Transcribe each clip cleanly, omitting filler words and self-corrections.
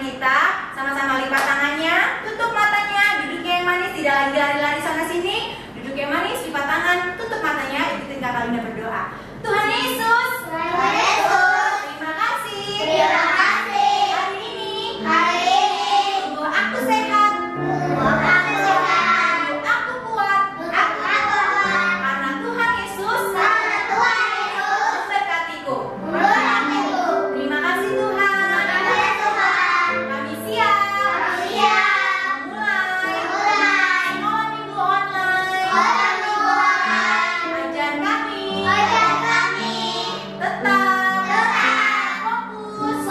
kita. Sama-sama lipat tangannya, tutup matanya, duduk yang manis, tidak lagi lari-lari sana sini. Duduk yang manis, lipat tangan, tutup matanya, ikutin Kakak Linda berdoa. Tuhan Yesus, terima kasih. Hari ini, tubuh aku sehat. Tubuh aku kuat. Karena Tuhan Yesus memberkatiku. Terima kasih Tuhan. Kami siap memulai sekolah minggu online. Ajar kami tetap fokus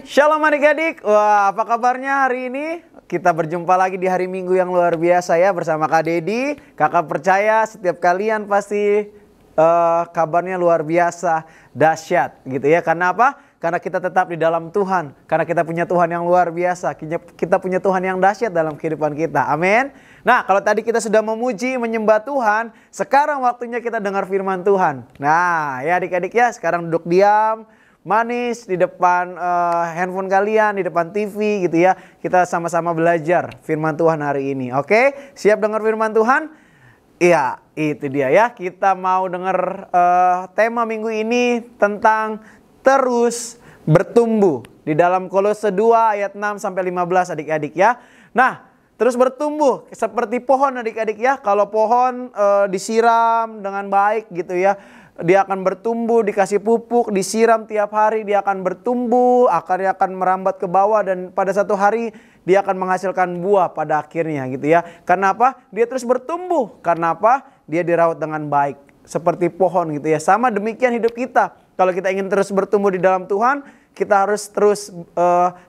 Shalom adik-adik. Wah, apa kabarnya hari ini? Kita berjumpa lagi di hari Minggu yang luar biasa ya bersama Kak Dedi. Kakak percaya setiap kalian pasti kabarnya luar biasa, dahsyat gitu ya. Karena apa? Karena kita tetap di dalam Tuhan. Karena kita punya Tuhan yang luar biasa. Kita punya Tuhan yang dahsyat dalam kehidupan kita. Amin. Nah, kalau tadi kita sudah memuji, menyembah Tuhan, sekarang waktunya kita dengar firman Tuhan. Nah, ya adik-adik ya, sekarang duduk diam, manis di depan handphone kalian, di depan TV gitu ya. Kita sama-sama belajar firman Tuhan hari ini. Oke, siap dengar firman Tuhan? Iya, itu dia ya. Kita mau dengar tema minggu ini tentang terus bertumbuh. Di dalam Kolose 2 ayat 6 sampai 15 adik-adik ya. Nah, terus bertumbuh seperti pohon adik-adik ya. Kalau pohon disiram dengan baik gitu ya, dia akan bertumbuh, dikasih pupuk, disiram tiap hari, dia akan bertumbuh, akarnya akan merambat ke bawah dan pada satu hari dia akan menghasilkan buah pada akhirnya gitu ya. Karena apa? Dia terus bertumbuh. Karena apa? Dia dirawat dengan baik. Seperti pohon gitu ya. Sama demikian hidup kita. Kalau kita ingin terus bertumbuh di dalam Tuhan, kita harus terus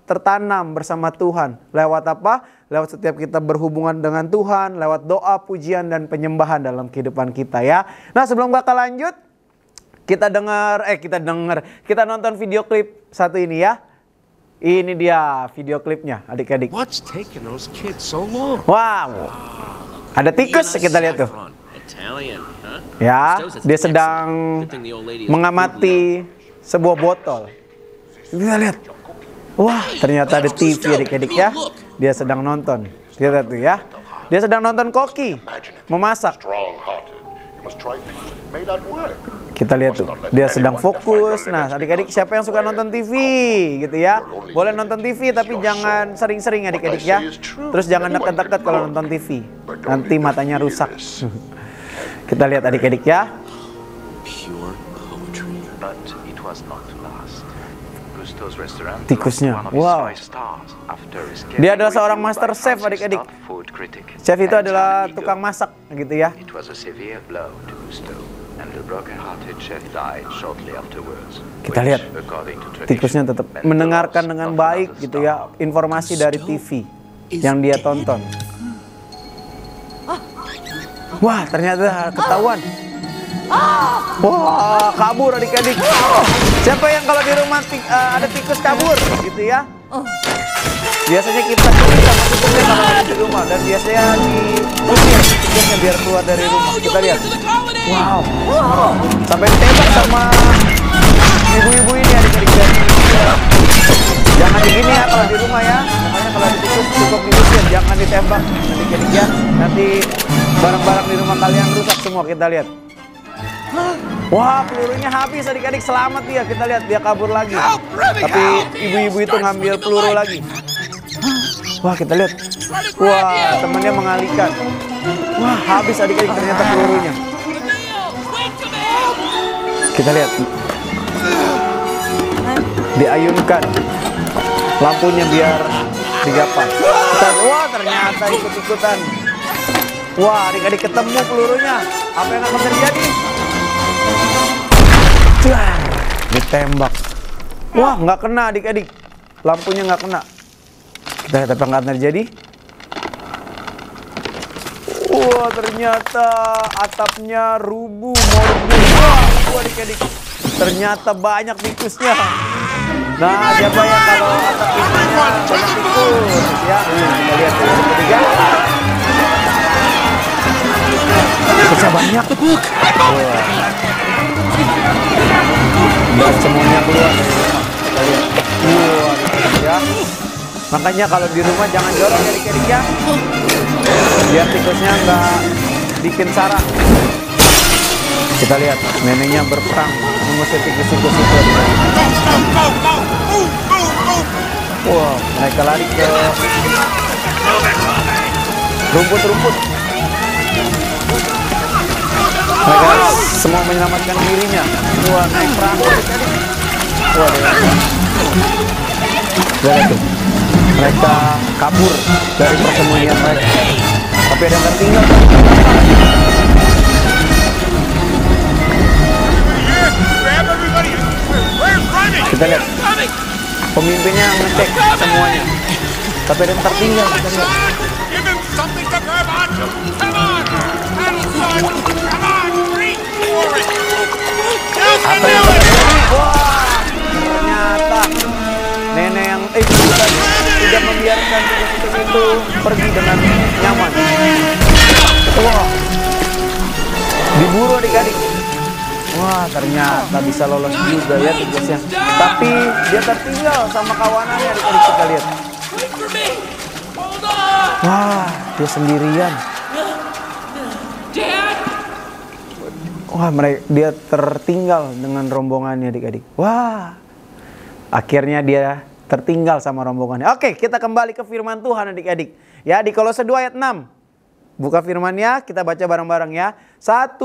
tertanam bersama Tuhan. Lewat apa? Lewat setiap kita berhubungan dengan Tuhan, lewat doa, pujian, dan penyembahan dalam kehidupan kita ya. Nah, sebelum bakal lanjut, kita nonton video klip satu ini ya. Ini dia video klipnya adik-adik. What's taking those kids so long? Wow. Ada tikus, kita lihat tuh. Italian, huh? Ya, dia sedang mengamati sebuah botol. Kita lihat. Wah, ternyata ada TV adik-adik ya. Dia sedang nonton. Lihat tuh ya. Dia sedang nonton Koki memasak. Kita lihat tuh, dia sedang fokus. Nah, adik-adik siapa yang suka nonton TV gitu ya? Boleh nonton TV tapi jangan sering-sering adik-adik ya. Terus jangan dekat-dekat kalau nonton TV. Nanti matanya rusak. Kita lihat adik-adik ya. Tikusnya, wow. Dia adalah seorang master chef adik-adik. Chef itu adalah tukang masak gitu ya. Kita lihat tikusnya tetap mendengarkan dengan baik gitu ya informasi dari TV yang dia tonton. Wah, ternyata ketahuan. Wah, kabur adik-adik. Siapa yang kalau di rumah ada tikus kabur gitu ya? Biasanya kita sama tikusnya kalau ada di rumah dan biasanya diusir tikusnya biar keluar dari rumah. Kita lihat. Wow. Sampai ditembak sama ibu-ibu ini adik-adik. Jangan begini ya kalau di rumah ya. Makanya kalau ada tikus cukup diusir, jangan ditembak adik-adik ya. Nanti barang-barang di rumah kalian rusak semua. Kita lihat. Wah, pelurunya habis adik-adik, selamat dia. Kita lihat dia kabur lagi. Tapi ibu-ibu itu ngambil peluru lagi. Wah, kita lihat. Wah, temannya mengalihkan. Wah, habis adik-adik ternyata pelurunya. Kita lihat. Diayunkan lampunya biar digapai. Wah, ternyata ikut-ikutan. Wah, adik-adik ketemu pelurunya. Apa yang akan terjadi? Ditembak. Wah, nggak kena adik-adik. Lampunya nggak kena. Kita lihat apa yang akan terjadi. Wah, ternyata atapnya rubuh. Wah, adik-adik. Ternyata banyak tikusnya. Nah, siapa yang kalau atap tikusnya banyak tikus? Ya, kita lihat adik-adik ya. Tikusnya banyak. Wah. Dan semuanya keluar dari rumah. Kita lihat. Wah, ya. Makanya kalau di rumah jangan jorok ya adik-adik ya. Biar tikusnya nggak bikin sarang. Kita lihat neneknya berperang mengusir tikus-tikus itu. Wah, mereka lari ke rumput-rumput. Mereka semua menyelamatkan dirinya. Wah, naik perahu adik-adik. Wah, lihat tuh. Mereka kabur dari persembunyian mereka. Tapi ada yang tertinggal. Kita lihat. Pemimpinnya ngecek semuanya. Tapi ada yang tertinggal. Kita lihat. Give him something to grab onto. Come on! That'll start. Come on! Reach for it! You can Apa do yang it! terjadi? Wah, ternyata nenek yang tidak membiarkan kucing itu pergi dengan nyaman. Wah, diburu adik-adik. Wah, ternyata bisa lolos juga ya tugasnya. Tapi dia tertinggal sama kawanannya adik-adik, kita lihat. Wah, dia sendirian. Wah, dia tertinggal dengan rombongannya adik-adik. Wah, akhirnya dia tertinggal sama rombongannya. Oke, kita kembali ke firman Tuhan adik-adik. Ya, di Kolose 2 ayat 6. Buka firmannya, kita baca bareng-bareng ya. 1,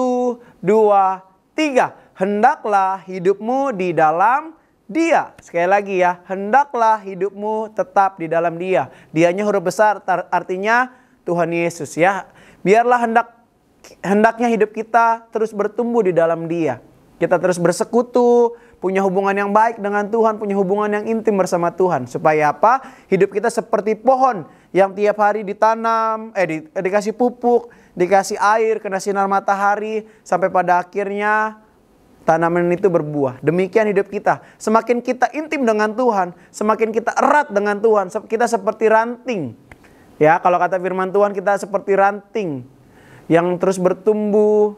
2, 3. Hendaklah hidupmu di dalam Dia. Sekali lagi ya, hendaklah hidupmu tetap di dalam Dia. Dianya huruf besar, artinya Tuhan Yesus ya. Biarlah hendaknya hidup kita terus bertumbuh di dalam Dia. Kita terus bersekutu, punya hubungan yang baik dengan Tuhan, punya hubungan yang intim bersama Tuhan. Supaya apa? Hidup kita seperti pohon yang tiap hari ditanam, dikasih pupuk, dikasih air, kena sinar matahari, sampai pada akhirnya tanaman itu berbuah. Demikian hidup kita. Semakin kita intim dengan Tuhan, semakin kita erat dengan Tuhan, kita seperti ranting. Ya, kalau kata firman Tuhan, kita seperti ranting yang terus bertumbuh,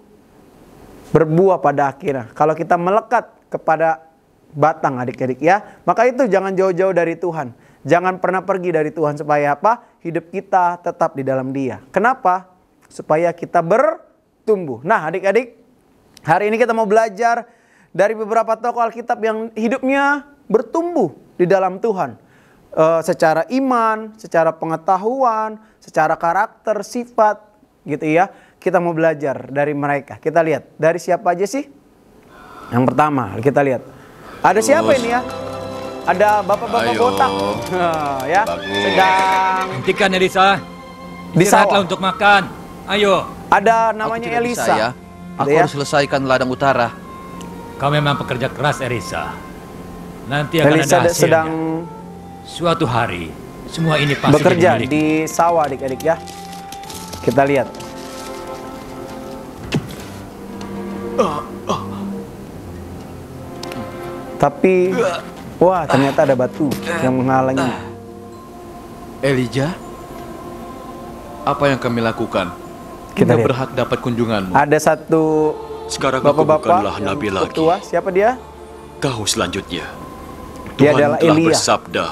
berbuah pada akhirnya. Kalau kita melekat kepada batang adik-adik ya, maka itu jangan jauh-jauh dari Tuhan. Jangan pernah pergi dari Tuhan, supaya apa? Hidup kita tetap di dalam Dia. Kenapa? Supaya kita bertumbuh. Nah adik-adik, hari ini kita mau belajar dari beberapa tokoh Alkitab yang hidupnya bertumbuh di dalam Tuhan. Secara iman, secara pengetahuan, secara karakter, sifat gitu ya. Kita mau belajar dari mereka. Kita lihat, dari siapa aja sih? Yang pertama, kita lihat. Ada siapa ini ya? Ada bapak-bapak botak. Ya, sedang hentikan Elisa. di Istirahatlah sawah. untuk makan. Ayo. Ada Aku namanya tidak Elisa. bisa, ya. Aku Ya. harus selesaikan ladang utara. Kau memang pekerja keras, Elisa. Nanti akan Elisa ada hasilnya. sedang Suatu hari, semua ini pasti bekerja jadi milik. di sawah adik-adik ya. Kita lihat. Tapi, wah ternyata ada batu yang menghalangi. Elijah, apa yang kami lakukan? Kita Tidak lihat. berhak dapat kunjunganmu. Ada satu Sekarang aku bapak-bapak bukanlah yang nabi lagi. tua. Siapa dia? Kau selanjutnya. Dia Tuhan adalah telah Elia. bersabda,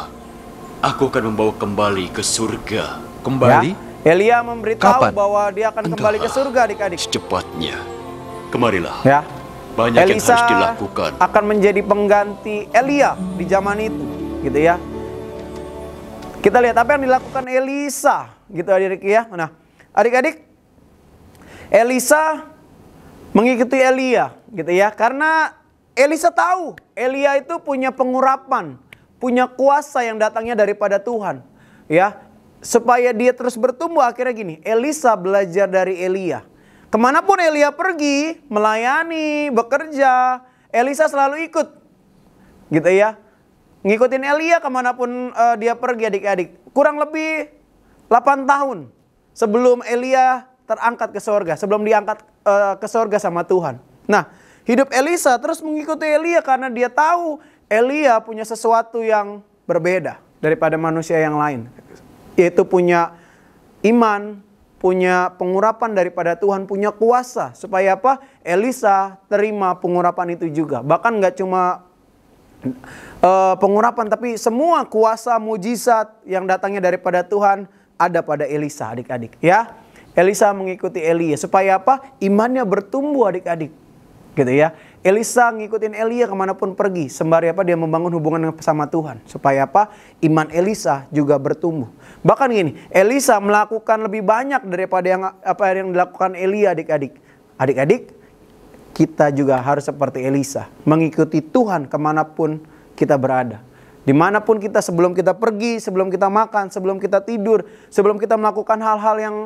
aku akan membawa kembali ke surga. Kembali? Ya. Elia memberitahu Kapan? bahwa dia akan kembali ke surga adik-adik. Secepatnya. Kemarilah. Ya. Banyak yang Elisa harus dilakukan. akan menjadi pengganti Elia di zaman itu, gitu ya. Kita lihat apa yang dilakukan Elisa, gitu adik-adik ya. Nah, adik-adik, Elisa mengikuti Elia, gitu ya. Karena Elisa tahu Elia itu punya pengurapan, punya kuasa yang datangnya daripada Tuhan, ya. Supaya dia terus bertumbuh, akhirnya gini, Elisa belajar dari Elia. Kemanapun Elia pergi, melayani, bekerja, Elisa selalu ikut. Gitu ya. Ngikutin Elia kemanapun dia pergi adik-adik. Kurang lebih 8 tahun sebelum Elia terangkat ke sorga. Sebelum diangkat ke sorga sama Tuhan. Nah, hidup Elisa terus mengikuti Elia karena dia tahu Elia punya sesuatu yang berbeda daripada manusia yang lain. Yaitu punya iman, punya pengurapan daripada Tuhan, punya kuasa. Supaya apa? Elisa terima pengurapan itu juga. Bahkan gak cuma pengurapan, tapi semua kuasa mujizat yang datangnya daripada Tuhan ada pada Elisa adik-adik. Ya, Elisa mengikuti Elia. Supaya apa? Imannya bertumbuh adik-adik. Gitu ya. Elisa ngikutin Elia kemanapun pergi. Sembari apa? Dia membangun hubungan sama Tuhan. Supaya apa? Iman Elisa juga bertumbuh. Bahkan gini, Elisa melakukan lebih banyak daripada yang dilakukan Elia adik-adik. Adik-adik, kita juga harus seperti Elisa. Mengikuti Tuhan kemanapun kita berada. Dimanapun kita, sebelum kita pergi, sebelum kita makan, sebelum kita tidur, sebelum kita melakukan hal-hal yang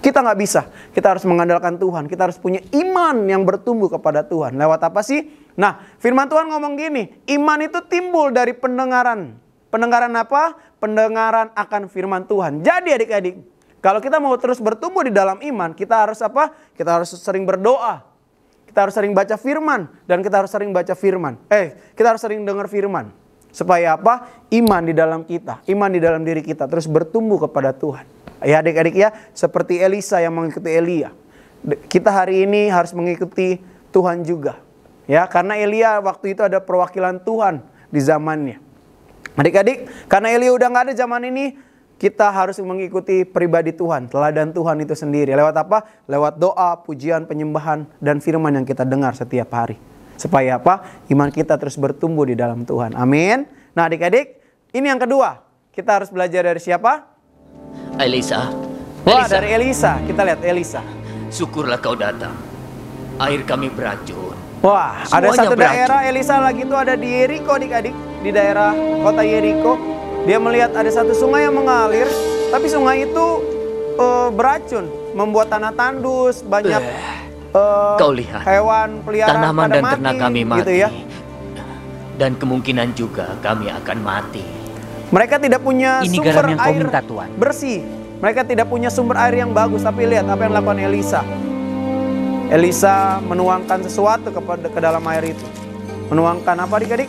Kita nggak bisa. Kita harus mengandalkan Tuhan. Kita harus punya iman yang bertumbuh kepada Tuhan. Lewat apa sih? Nah, firman Tuhan ngomong gini, iman itu timbul dari pendengaran. Pendengaran apa? Pendengaran akan firman Tuhan. Jadi adik-adik, kalau kita mau terus bertumbuh di dalam iman, kita harus apa? Kita harus sering berdoa. Kita harus sering baca firman. Dan kita harus sering baca firman. Kita harus sering dengar firman. Supaya apa? Iman di dalam kita. Iman di dalam diri kita terus bertumbuh kepada Tuhan. Ya adik-adik ya, seperti Elisa yang mengikuti Elia. Kita hari ini harus mengikuti Tuhan juga. Ya, karena Elia waktu itu ada perwakilan Tuhan di zamannya. Adik-adik, karena Elia udah nggak ada zaman ini, kita harus mengikuti pribadi Tuhan, teladan Tuhan itu sendiri. Lewat apa? Lewat doa, pujian, penyembahan, dan firman yang kita dengar setiap hari. Supaya apa? Iman kita terus bertumbuh di dalam Tuhan. Amin. Nah adik-adik, ini yang kedua. Kita harus belajar dari siapa? Elisa. Wah, Elisa. dari Elisa. Kita lihat Elisa. Syukurlah kau datang. Air kami beracun. Wah, ada Semuanya satu beracun. daerah Elisa lagi itu ada di Yeriko adik-adik. Di daerah kota Yeriko. Dia melihat ada satu sungai yang mengalir. Tapi sungai itu beracun. Membuat tanah tandus. Banyak Kau lihat, hewan peliharaan tanaman pada dan ternak kami mati. Gitu ya. Dan kemungkinan juga kami akan mati. Mereka tidak punya Ini sumber garam yang kau air minta, Tuan. bersih. Mereka tidak punya sumber air yang bagus. Tapi lihat apa yang dilakukan Elisa. Elisa menuangkan sesuatu ke dalam air itu. Menuangkan apa adik-adik?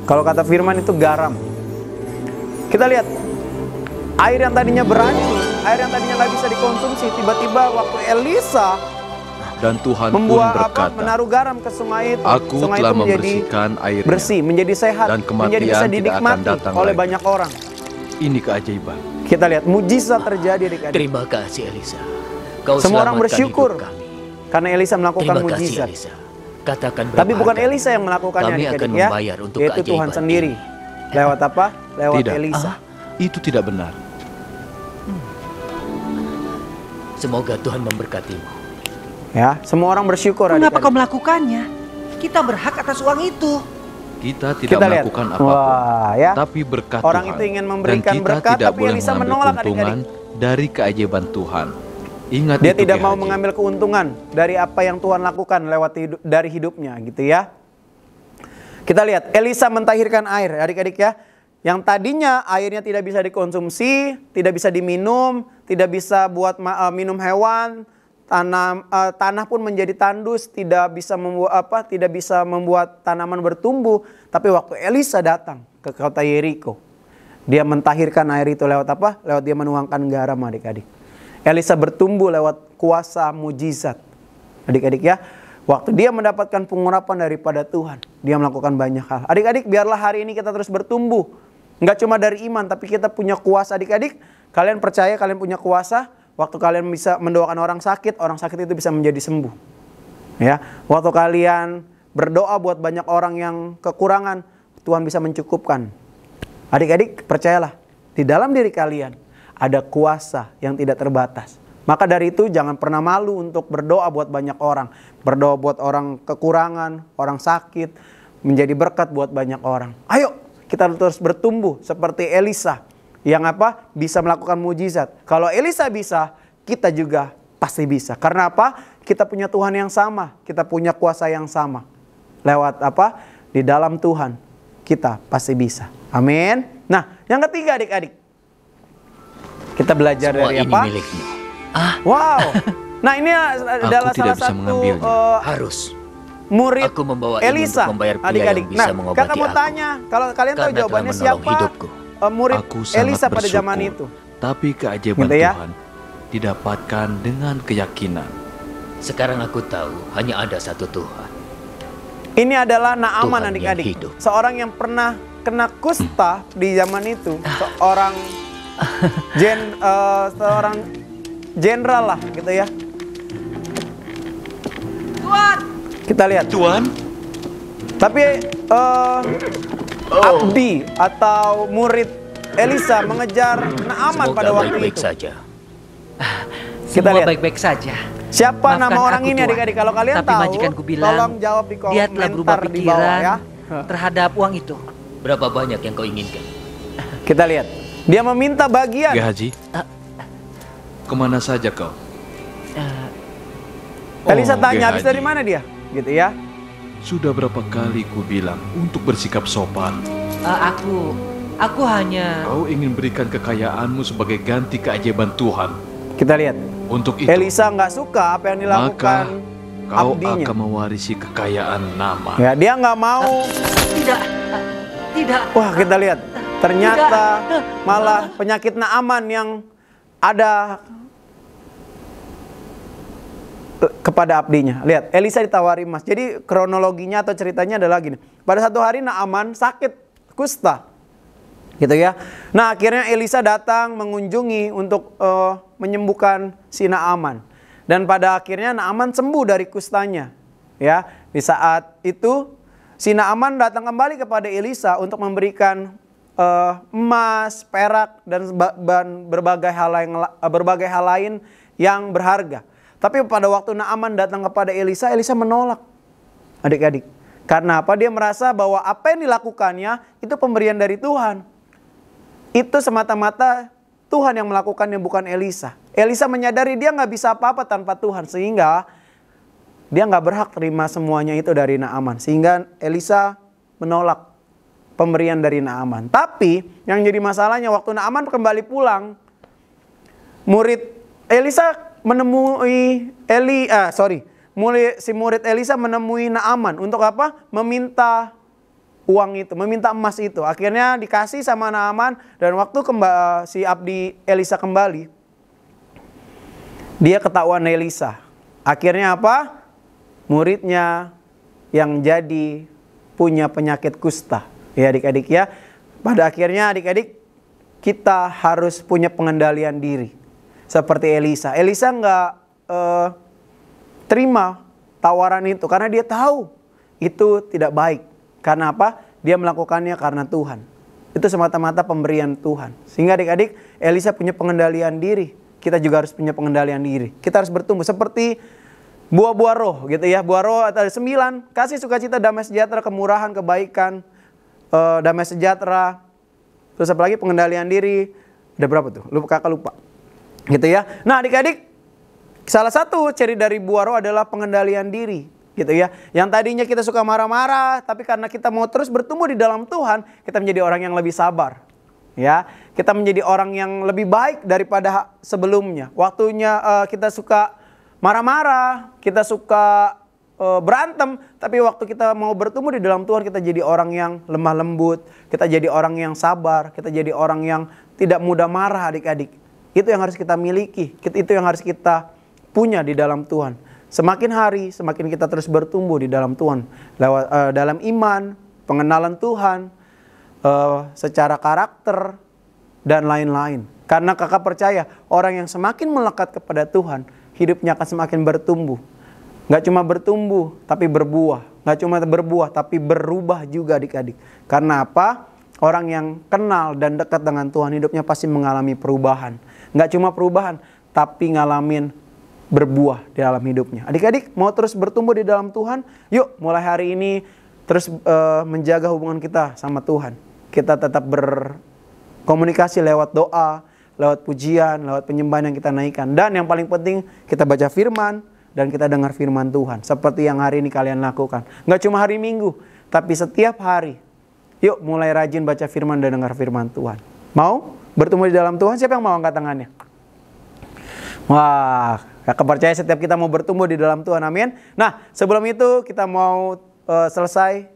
Kalau kata firman itu garam. Kita lihat. Air yang tadinya beracun. Air yang tadinya nggak bisa dikonsumsi. Tiba-tiba waktu Elisa Dan Tuhan pun membuat berkata, menaruh garam ke sungai itu. Aku Sungai telah itu menjadi membersihkan airnya, bersih, menjadi sehat, dan kematian menjadi bisa tidak akan dinikmati datang oleh lagi. banyak orang. Ini keajaiban. Kita lihat mujizat terjadi adik-adik. Terima kasih Elisa. Kau Semua orang selamatkan bersyukur hidup kami. karena Elisa melakukan Terima kasih mujizat. Elisa. Katakan berapa Tapi bukan harga? Elisa yang melakukannya Kami adik-adik akan ya. membayar untuk Yaitu Tuhan keajaiban sendiri. ini. Lewat apa? Lewat Tidak. Elisa. Itu tidak benar. Semoga Tuhan memberkatimu. Ya, semua orang bersyukur Mengapa kau adik-adik. melakukannya? Kita berhak atas uang itu. Kita tidak Kita lihat. melakukan apapun, Wah, ya. tapi berkat Orang Tuhan. itu ingin memberikan Dan kita berkat, tidak tapi boleh Elisa mengambil menolak, keuntungan dari keajaiban Tuhan. Ingat Dia itu, tidak Ki mau Haji. mengambil keuntungan dari apa yang Tuhan lakukan lewat dari hidupnya gitu ya. Kita lihat Elisa mentahirkan air adik-adik ya. Yang tadinya airnya tidak bisa dikonsumsi, tidak bisa diminum, tidak bisa buat minum hewan, tanah pun menjadi tandus, tidak bisa membuat tanaman bertumbuh. Tapi waktu Elisa datang ke kota Yeriko, dia mentahirkan air itu lewat apa? Lewat dia menuangkan garam adik-adik. Elisa bertumbuh lewat kuasa mujizat. Adik-adik ya, waktu dia mendapatkan pengurapan daripada Tuhan, dia melakukan banyak hal. Adik-adik, biarlah hari ini kita terus bertumbuh. Enggak cuma dari iman, tapi kita punya kuasa adik-adik. Kalian percaya kalian punya kuasa? Waktu kalian bisa mendoakan orang sakit itu bisa menjadi sembuh. Ya, waktu kalian berdoa buat banyak orang yang kekurangan, Tuhan bisa mencukupkan. Adik-adik, percayalah, di dalam diri kalian ada kuasa yang tidak terbatas. Maka dari itu jangan pernah malu untuk berdoa buat banyak orang. Berdoa buat orang kekurangan, orang sakit, menjadi berkat buat banyak orang. Ayo, kita terus bertumbuh seperti Elisa yang apa? Bisa melakukan mujizat. Kalau Elisa bisa, kita juga pasti bisa. Karena apa? Kita punya Tuhan yang sama, kita punya kuasa yang sama. Lewat apa? Di dalam Tuhan kita pasti bisa. Amin. Nah, yang ketiga adik-adik. Kita belajar Semua dari ini apa? milikmu. Wow. Nah, ini adalah tidak salah bisa satu mengambilnya. Harus. murid Aku membawa ini Elisa. untuk membayar pria Adik-adik. yang bisa Nah, mengobati kakak mau aku. tanya, kalau kalian tahu Karena jawabannya telah menolong siapa hidupku. Murid Aku sangat Elisa pada zaman bersyukur. itu? Tapi keajaiban Gitu ya? Tuhan didapatkan dengan keyakinan. Sekarang aku tahu hanya ada satu Tuhan. Ini adalah Naaman Tuhan yang adik-adik. hidup. Seorang yang pernah kena kusta di zaman itu. Seorang seorang jenderal lah gitu ya. Tuan, Kita lihat. Tuhan, Tapi abdi atau murid Elisa mengejar Naaman Semoga pada waktu baik-baik itu. saja. Kita semua lihat. baik-baik saja. Siapa Maafkan nama orang aku, ini Tuan. adik-adik? Kalau kalian Tapi tahu, majikanku bilang, tolong jawab di dia telah berubah komentar di bawah pikiran ya. terhadap uang itu. Berapa banyak yang kau inginkan? Kita lihat. Dia meminta bagian. Ki Haji, kemana saja kau? Elisa tanya, habis Haji. dari mana dia? Gitu ya. Sudah berapa kali ku bilang untuk bersikap sopan. Aku hanya... Kau ingin berikan kekayaanmu sebagai ganti keajaiban Tuhan. Kita lihat. Untuk itu, Elisa nggak suka apa yang dilakukan maka kau abdinya. akan mewarisi kekayaan nama. Ya, dia nggak mau. Tidak. Wah, kita lihat. Ternyata malah penyakit Naaman yang ada kepada abdinya. Lihat, Elisa ditawari emas. Jadi kronologinya atau ceritanya adalah gini. Pada satu hari Naaman sakit kusta. Gitu ya. Nah, akhirnya Elisa datang mengunjungi untuk menyembuhkan si Naaman. Dan pada akhirnya Naaman sembuh dari kustanya. Ya, di saat itu si Naaman datang kembali kepada Elisa untuk memberikan emas, perak dan berbagai hal lain yang berharga. Tapi pada waktu Naaman datang kepada Elisa, Elisa menolak. Adik-adik. Karena apa? Dia merasa bahwa apa yang dilakukannya itu pemberian dari Tuhan. Itu semata-mata Tuhan yang melakukannya, bukan Elisa. Elisa menyadari dia nggak bisa apa-apa tanpa Tuhan. Sehingga dia nggak berhak terima semuanya itu dari Naaman. Sehingga Elisa menolak pemberian dari Naaman. Tapi yang jadi masalahnya waktu Naaman kembali pulang, murid Elisa menemui si murid Elisa menemui Naaman untuk apa? Meminta uang itu, meminta emas itu. Akhirnya dikasih sama Naaman, dan waktu si abdi Elisa kembali, dia ketahuan Elisa. Akhirnya apa? Muridnya yang jadi punya penyakit kusta. Ya adik-adik ya. Pada akhirnya adik-adik, kita harus punya pengendalian diri. Seperti Elisa. Elisa nggak terima tawaran itu karena dia tahu itu tidak baik. Karena apa? Dia melakukannya karena Tuhan. Itu semata-mata pemberian Tuhan. Sehingga adik-adik, Elisa punya pengendalian diri. Kita juga harus punya pengendalian diri. Kita harus bertumbuh seperti buah-buah roh gitu ya. Buah roh ada 9. Kasih, sukacita, damai sejahtera, kemurahan, kebaikan, damai sejahtera. Terus apa lagi? Pengendalian diri. Ada berapa tuh? Kakak lupa. Gitu ya. Nah adik-adik, salah satu ciri dari buah roh adalah pengendalian diri. Gitu ya. Yang tadinya kita suka marah-marah, tapi karena kita mau terus bertumbuh di dalam Tuhan, kita menjadi orang yang lebih sabar. Ya, kita menjadi orang yang lebih baik daripada sebelumnya. Waktunya kita suka marah-marah, kita suka berantem, tapi waktu kita mau bertumbuh di dalam Tuhan, kita jadi orang yang lemah lembut, kita jadi orang yang sabar, kita jadi orang yang tidak mudah marah adik-adik. Itu yang harus kita miliki, itu yang harus kita punya di dalam Tuhan. Semakin hari, semakin kita terus bertumbuh di dalam Tuhan. Dalam iman, pengenalan Tuhan, secara karakter, dan lain-lain. Karena kakak percaya, orang yang semakin melekat kepada Tuhan, hidupnya akan semakin bertumbuh. Gak cuma bertumbuh, tapi berbuah. Gak cuma berbuah, tapi berubah juga adik-adik. Karena apa? Orang yang kenal dan dekat dengan Tuhan, hidupnya pasti mengalami perubahan. Gak cuma perubahan, tapi ngalamin berbuah di dalam hidupnya. Adik-adik mau terus bertumbuh di dalam Tuhan? Yuk mulai hari ini terus menjaga hubungan kita sama Tuhan. Kita tetap berkomunikasi lewat doa, lewat pujian, lewat penyembahan yang kita naikkan. Dan yang paling penting, kita baca firman dan kita dengar firman Tuhan. Seperti yang hari ini kalian lakukan. Gak cuma hari Minggu, tapi setiap hari. Yuk mulai rajin baca firman dan dengar firman Tuhan. Mau bertumbuh di dalam Tuhan? Siapa yang mau angkat tangannya? Wah, kakak percaya setiap kita mau bertumbuh di dalam Tuhan, amin. Nah, sebelum itu kita mau selesai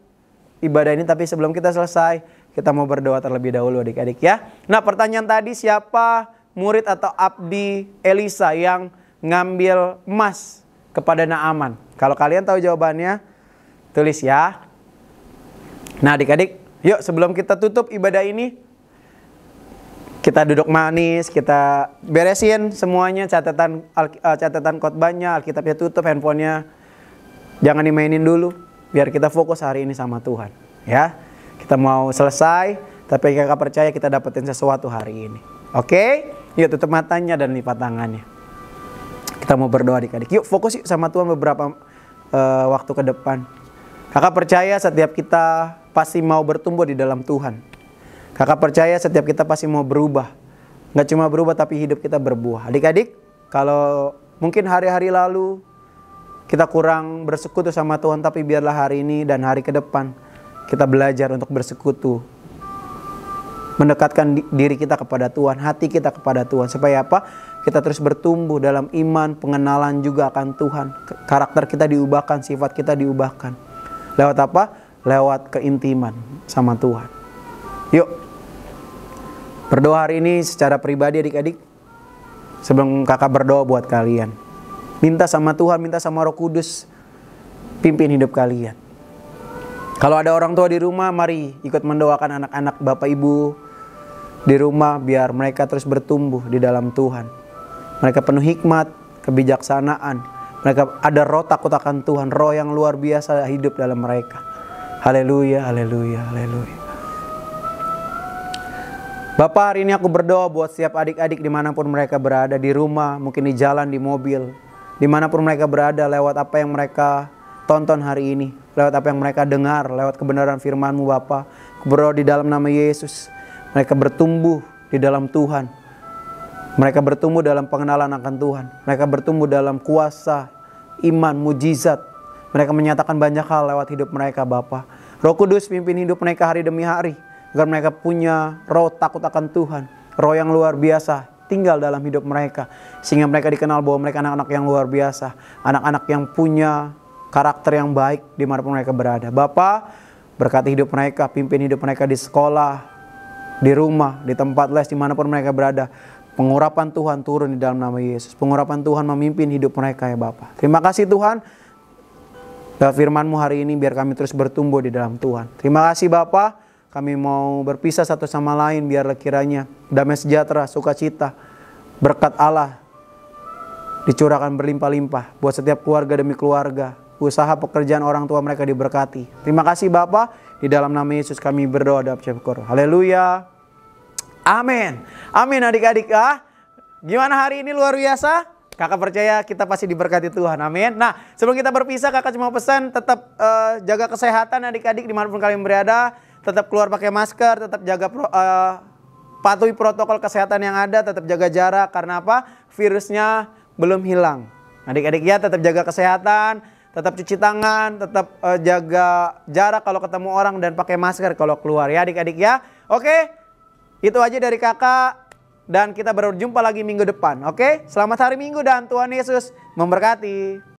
ibadah ini. Tapi sebelum kita selesai, kita mau berdoa terlebih dahulu adik-adik ya. Nah, pertanyaan tadi, siapa murid atau abdi Elisa yang ngambil emas kepada Naaman? Kalau kalian tahu jawabannya, tulis ya. Nah adik-adik, yuk sebelum kita tutup ibadah ini, kita duduk manis, kita beresin semuanya, catatan khotbahnya, Alkitabnya tutup, handphonenya jangan dimainin dulu, biar kita fokus hari ini sama Tuhan. Ya, kita mau selesai, tapi kakak percaya kita dapetin sesuatu hari ini. Oke, yuk tutup matanya dan lipat tangannya. Kita mau berdoa adik-adik. Yuk fokus yuk sama Tuhan beberapa waktu ke depan. Kakak percaya setiap kita pasti mau bertumbuh di dalam Tuhan. Kakak percaya setiap kita pasti mau berubah. Gak cuma berubah tapi hidup kita berbuah. Adik-adik, Kalau mungkin hari-hari lalu kita kurang bersekutu sama Tuhan, tapi biarlah hari ini dan hari ke depan kita belajar untuk bersekutu. Mendekatkan diri kita kepada Tuhan, hati kita kepada Tuhan. Supaya apa? Kita terus bertumbuh dalam iman, pengenalan juga akan Tuhan. Karakter kita diubahkan, sifat kita diubahkan. Lewat apa? Lewat keintiman sama Tuhan. Yuk, berdoa hari ini secara pribadi adik-adik. Sebelum kakak berdoa buat kalian, minta sama Tuhan, minta sama Roh Kudus pimpin hidup kalian. Kalau ada orang tua di rumah, mari ikut mendoakan anak-anak Bapak Ibu di rumah biar mereka terus bertumbuh di dalam Tuhan. Mereka penuh hikmat, kebijaksanaan. Mereka ada roh takut akan Tuhan, roh yang luar biasa hidup dalam mereka. Haleluya, haleluya, haleluya. Bapak, hari ini aku berdoa buat setiap adik-adik dimanapun mereka berada, di rumah, mungkin di jalan, di mobil, dimanapun mereka berada, lewat apa yang mereka tonton hari ini, lewat apa yang mereka dengar, lewat kebenaran firman-Mu Bapa. Aku berdoa di dalam nama Yesus, mereka bertumbuh di dalam Tuhan. Mereka bertumbuh dalam pengenalan akan Tuhan. Mereka bertumbuh dalam kuasa, iman, mujizat. Mereka menyatakan banyak hal lewat hidup mereka Bapa. Roh Kudus pimpin hidup mereka hari demi hari, agar mereka punya roh takut akan Tuhan, roh yang luar biasa tinggal dalam hidup mereka, sehingga mereka dikenal bahwa mereka anak-anak yang luar biasa, anak-anak yang punya karakter yang baik dimanapun mereka berada. Bapa, berkati hidup mereka, pimpin hidup mereka di sekolah, di rumah, di tempat les, dimanapun mereka berada. Pengurapan Tuhan turun di dalam nama Yesus. Pengurapan Tuhan memimpin hidup mereka ya Bapa. Terima kasih Tuhan, dalam firman-Mu hari ini biar kami terus bertumbuh di dalam Tuhan. Terima kasih Bapa. Kami mau berpisah satu sama lain, biarlah kiranya damai sejahtera, sukacita, berkat Allah dicurahkan berlimpah-limpah buat setiap keluarga demi keluarga. Usaha pekerjaan orang tua mereka diberkati. Terima kasih Bapa, di dalam nama Yesus kami berdoa dan bersyukur. Haleluya. Amin. Amin adik-adik. Gimana hari ini luar biasa? Kakak percaya kita pasti diberkati Tuhan. Amin. Nah, sebelum kita berpisah, kakak cuma pesan tetap jaga kesehatan adik-adik dimanapun kalian berada. Tetap keluar pakai masker, tetap jaga patuhi protokol kesehatan yang ada, tetap jaga jarak. Karena apa? Virusnya belum hilang. Adik-adik ya, tetap jaga kesehatan, tetap cuci tangan, tetap jaga jarak kalau ketemu orang dan pakai masker kalau keluar ya adik-adik ya. Oke, itu aja dari kakak dan kita berjumpa lagi minggu depan. Oke, selamat hari Minggu dan Tuhan Yesus memberkati.